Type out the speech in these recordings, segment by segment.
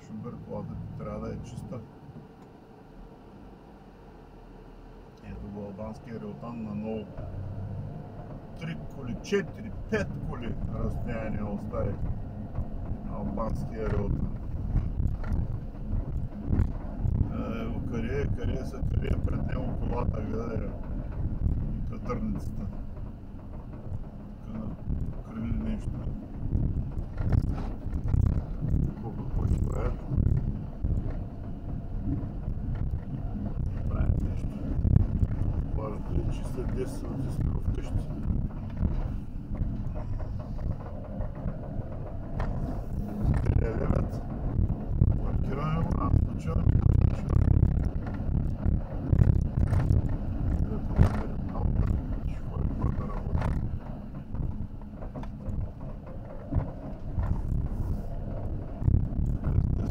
шофьор, колата ти трябва да е чиста. Ето го албанския реотан на ново. 3 коли, 4, 5 коли разстояние остави албанския реотан. Къде е пред него колата, гледай катърницата. Тук крили нещо. Какво ще правят? Правят нещо. Важното е, че след 10 минути сме вкъщи. Левят. Паркираме го, аз начинам и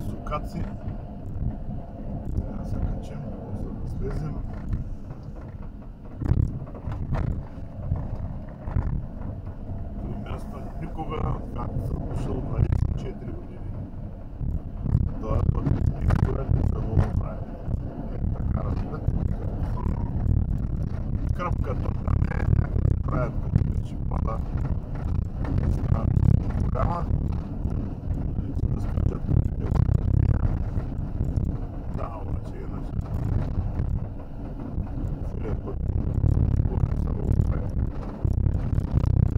сукаци. Трябва да се качим, за да слезем. Това място никога, както съм дошъл 24 години, това път никога не съм го направил. Така разбрат. Кръпката там е някакви правят, като вече пада. Голяма. Да скачат да, обаче иначе. Целият път курен са го правят.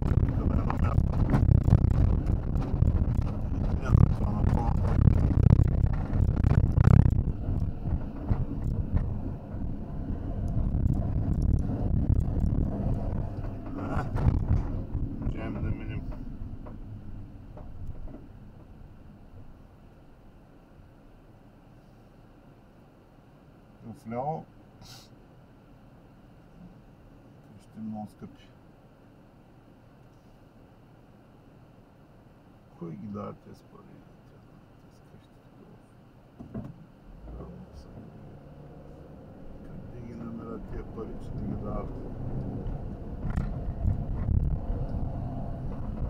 Тук на едно място. Не на това напълно. Можем да минем. Вляво ще е много скъпи. Кой ги дава тези пари? Къде ги намерят тия пари, че да ги дават?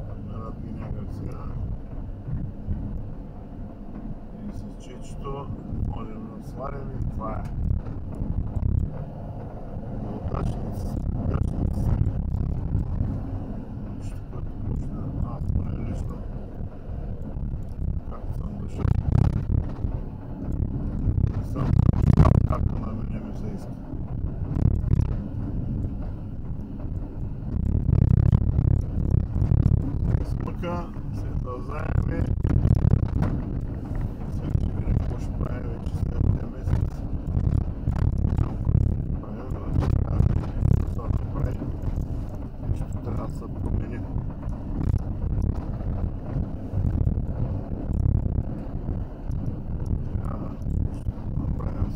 Намерят ги някак сега. И с чичето можем да сварим и това е. Удачници. Нещо, което почна аз поне лично, както съм дошъл. Не съм както на мене ми се иска. Смъка, се да вземем и след ще видим какво ще правим вече следния месец. Нещо трябва да се промени. Трябва да направим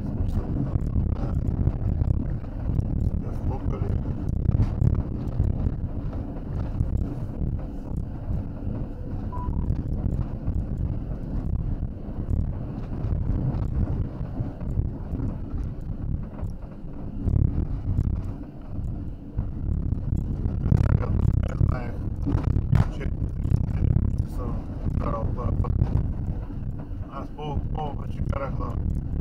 измисъл да направим. Сега спокали. Аз повече карах на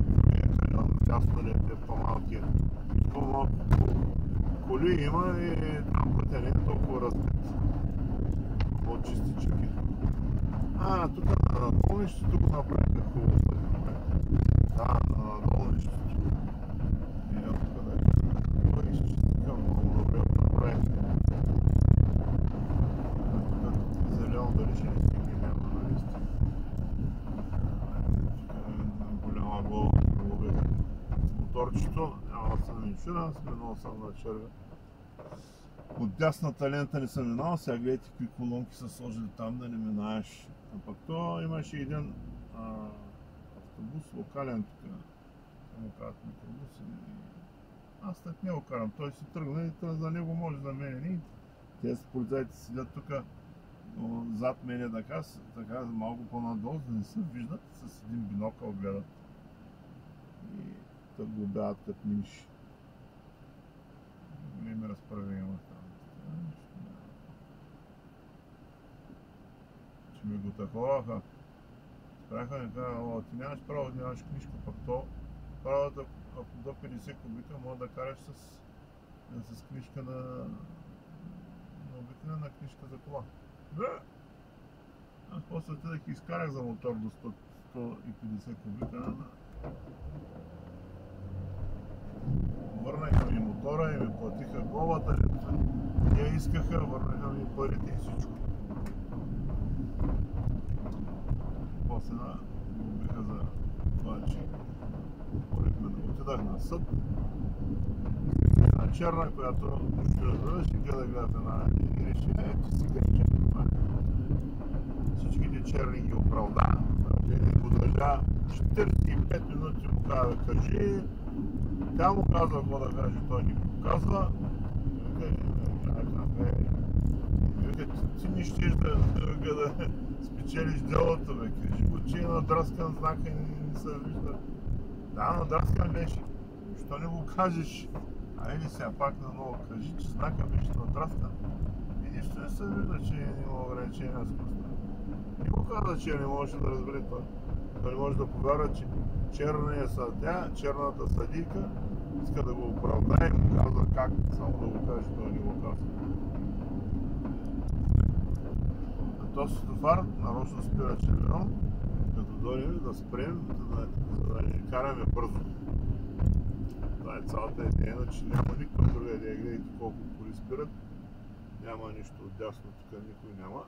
другия калион, дясно лете по-малки. По-малко коли има и там пътя не е толкова разбит. По-чистичък е. Тук на долнището го направиха хубаво пътя. Да, на долнището. И тук да е. Това изчистиха много добре го направиха. Тук зелено дали ще не стигне, няма на листа. Голяма глава, с моторчето, няма да съм иншуран, минал съм на червен. От дясната лента не съм минал, сега гледайте какви колонки са сложили там да не минаеш. А пък то имаше един автобус, локален тук, му казват микробус. Аз след него карам, той си тръгна и за него може да мене. Тези полицайите седят тук зад мене така малко по-надолу, да не се виждат, с един бинокъл гледат. И тък глобяват като миши. Големи разправи има там. Нищо. Че ми го таковаха. 2 Спряха ми каза, ти нямаш право да нямаш книжка, пък то правото, ако до 50 кубика, може да караш с книжка на обикновена книжка за кола. Да! Аз после отидах и изкарах за мотор до 150 кубика. Върнаха ми мотора и ми платиха глобата. Те искаха, върнаха ми парите и всичко. После биха за това, че отидах на съд. Една черна, която ще разбереш и гледа една и реши, ти си грешен. Всичките черни ги оправда. Не го държа 45 минути му каза да кажи. Тя му казва какво да каже, той ни го казва. Ти не щеш да спечелиш делото, бе. Кажи го, че е надраскан знака и не се вижда. Да, надраскан беше. Защо не го кажеш? Айде сега пак наново кажи, че знака беше надраскан. И нищо не се вижда, че има ограничение на скоростта. Не го каза, че не може да разбере това. Той не може да повярва, че черният съдия, черната съдийка иска да го оправдае и му казва как, само да го каже, той не го казва. Този светофар нарочно спира червено, като дойдем да спрем, за да не караме бързо. Това е цялата идея, че няма никаква друга идея. Гледайте колко коли спират, няма нищо отдясно, тук никой няма.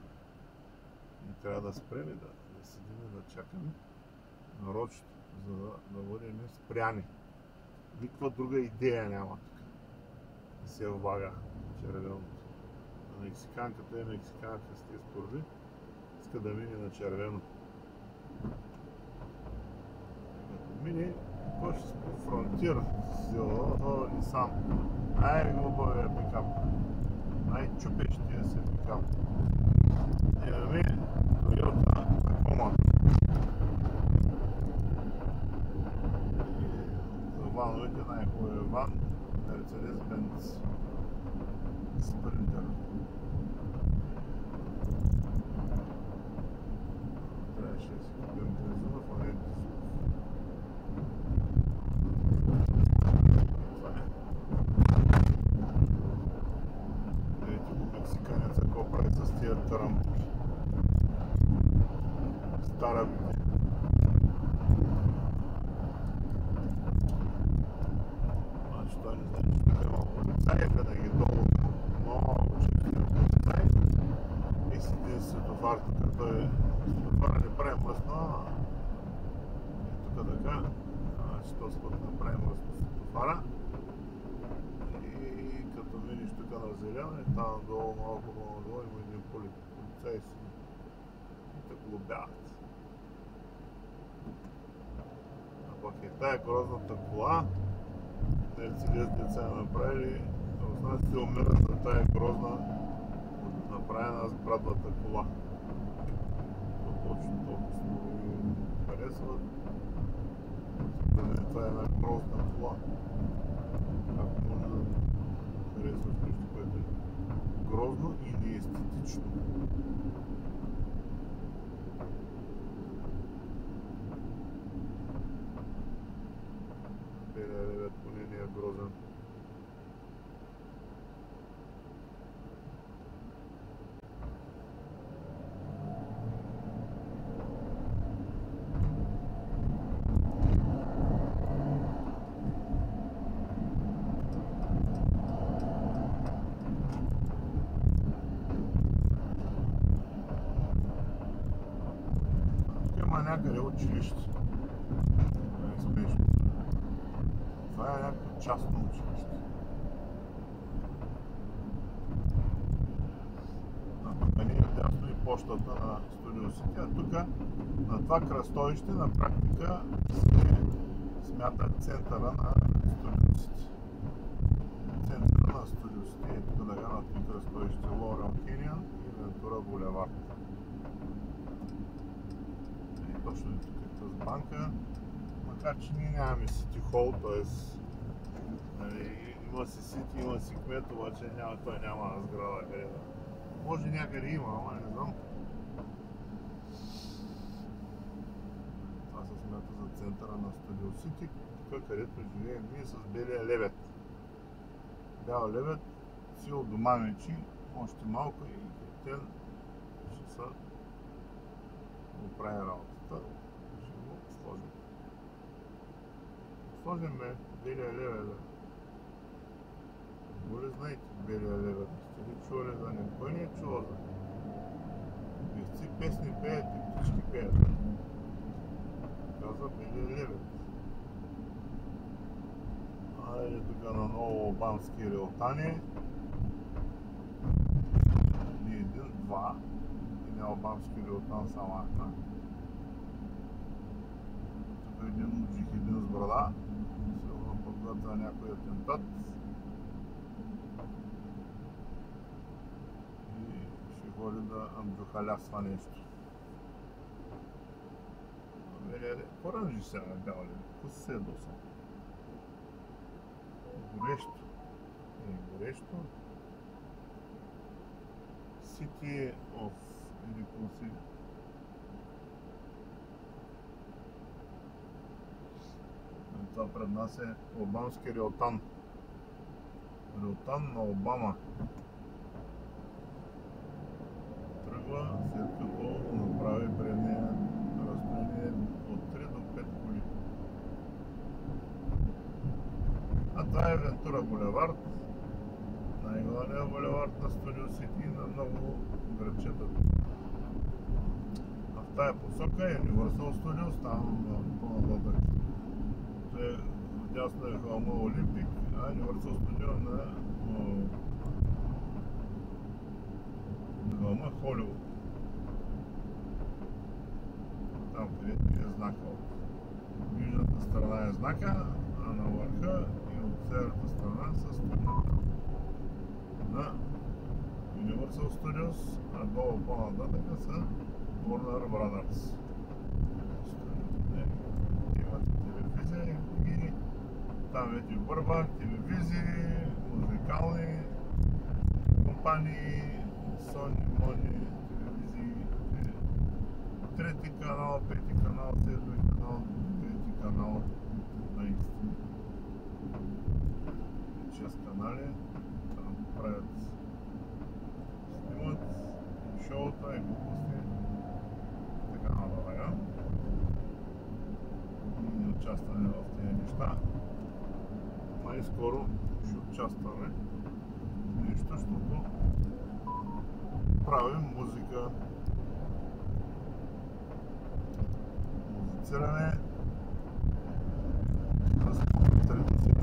И трябва да спрем и да седим и да чакаме нарочно, за да бъдем спряни. Никаква друга идея няма тук. Да се влага червеното. На мексиканката е мексиканка с тези турби. Иска да мине на червено. Като мине, кой ще се конфронтира с зелено и сам. Най-глупавия пикап. Най-чупещия се пикап. Имаме Toyota Tacoma. За вановете най-хубавия ван Mercedes-Benz Sprinter. Трябваше да си купим бензина в момента. Ето го мексиканеца, какво прави с тия тарампки. Стара година. Значи той не знае, че тук има полицай, винаги долу много честия полицай. И с един светофар тук, светофара не прави мръсна. И тук така, значи този път не прави мръсна светофара. И като минеш тук на зелено и там долу малко надолу има един полицай си. И те глобяват. А пък и тая грозната кола, Мерцедес деца направили, руснаците се умират за тая грозна, направена с брадвата кола. Точно толкова много харесват. За мен това е една грозна кола. Как може да харесваш нещо, което е грозно и неестетично. Ребят, поне не е грозен. Има някъде училище. Не е смешно. Това е някакво частно училище. А ние вдясно и почтата на Studio City, а тук на това кръстовище на практика се смята центъра на Studio City. Центъра на Studio City е тук на това кръстовище Laurel Canyon и Ventura Boulevard. И точно тук е тази банка. Макар че ние нямаме City Hall, т.е. има си City, има си кмет, обаче той няма сграда къде да. Може някъде има, ама не знам. смята за центъра на Студио Сити, тук където живеем ние с белия лебед. Бял лебед си от дома мечи, още малко и Кептен ще се оправи работата. Ще го сложим. Сложим белия лебед. Го ли знаете белия лебед? Сте ли чували за него? Кой не е чувал за него? Певци песни пеят и птички пеят. Казва белия лебед. Айде тук на ново албански реотани. Не един, два. Един албански реотан са махна. Тук един муджик, един с брада. Сигурно подготвя някой атентат. И ще ходи да амджухалясва нещо. Порънжи се на бял лебед. Какво се е досъл? Горещо. Горещо. City of... или какво си... Това пред нас е албански реотан. Реотан на Обама. Тръгва след като направи пред нея разстояние от 3 до 5 коли. А това е Вентура булевард, най-главният булевард на Студио Сити и на много градчета. А в тая посока е Universal Studios, там по-надълъг. Вдясно е хълма Олимпик, а Universal Studio на хълма Холивуд. Там където е знака. От южната страна е знака, а на върха и от северната страна са студията на Universal Studios, а долу по-надатък са Warner Brothers. Имат телевизия и там вече върват телевизии, музикални компании, Sony, Moni, телевизии, трети канал, пети канал, седми канал, трети канал, наистина. 6 канали, там правят, снимат шоута и глупости, така нататък. И не участваме в тези неща. Май скоро ще участваме в нещо, защото правим музика. Музициране с традиция.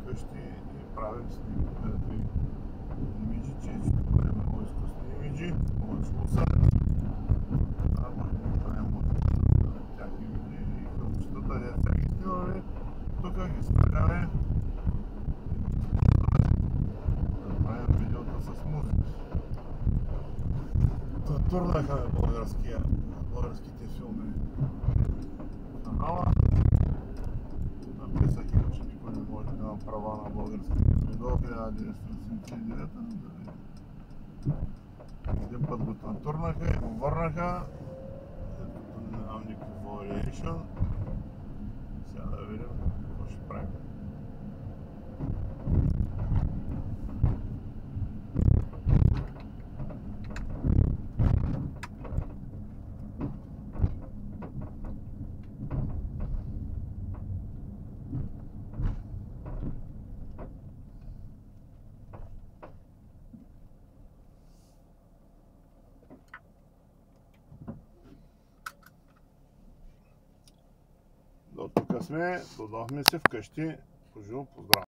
Къщи и правим снимки, имиджи, че правим много изкусни имиджи, много изкуса. Правим музика за тях имиджи и хълчетата, деца ги снимаме, тук ги слагаме да правим видеота с музика. Турнаха българските филми канала. Написах им, че никой не може да има права на българските филми до 1979. Един път го турнаха и го върнаха, след като нямам никакво реакшън. Сега да видим какво ще правим. До тук сме, додохме се вкъщи. Пожил, поздрав!